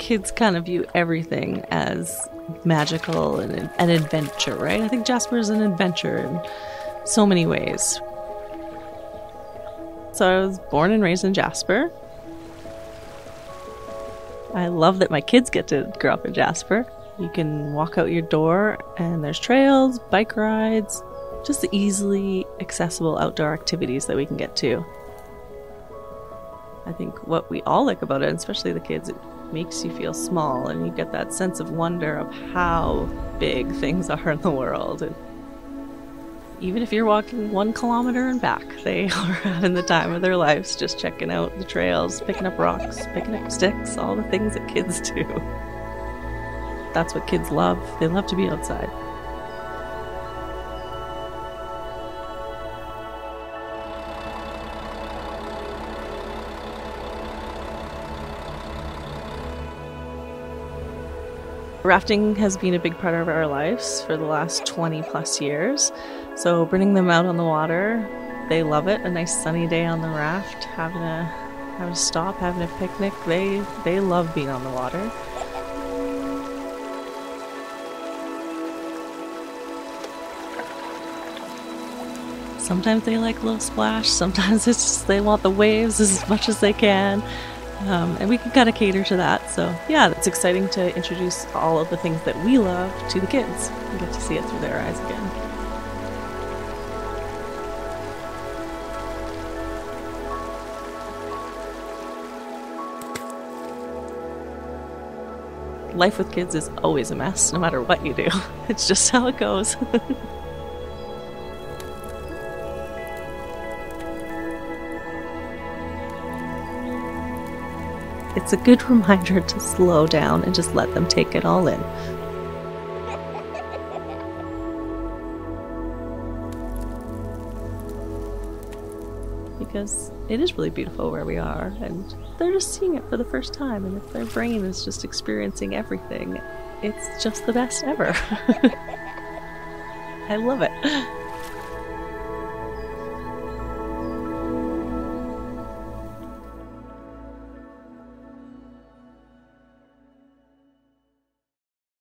kids kind of view everything as magical and an adventure, right? I think Jasper is an adventure in so many ways. So I was born and raised in Jasper. I love that my kids get to grow up in Jasper. You can walk out your door and there's trails, bike rides, just the easily accessible outdoor activities that we can get to. I think what we all like about it, especially the kids, it makes you feel small and you get that sense of wonder of how big things are in the world. And even if you're walking 1 kilometer and back, they are having the time of their lives just checking out the trails, picking up rocks, picking up sticks, all the things that kids do. That's what kids love. They love to be outside. Rafting has been a big part of our lives for the last 20 plus years. So bringing them out on the water, they love it. A nice sunny day on the raft, having a stop, having a picnic. They love being on the water. Sometimes they like a little splash, sometimes it's just they want the waves as much as they can. And we can kind of cater to that. So yeah, it's exciting to introduce all of the things that we love to the kids and get to see it through their eyes again. Life with kids is always a mess, no matter what you do. It's just how it goes. It's a good reminder to slow down and just let them take it all in. Because it is really beautiful where we are, and they're just seeing it for the first time, and if their brain is just experiencing everything, it's just the best ever. I love it.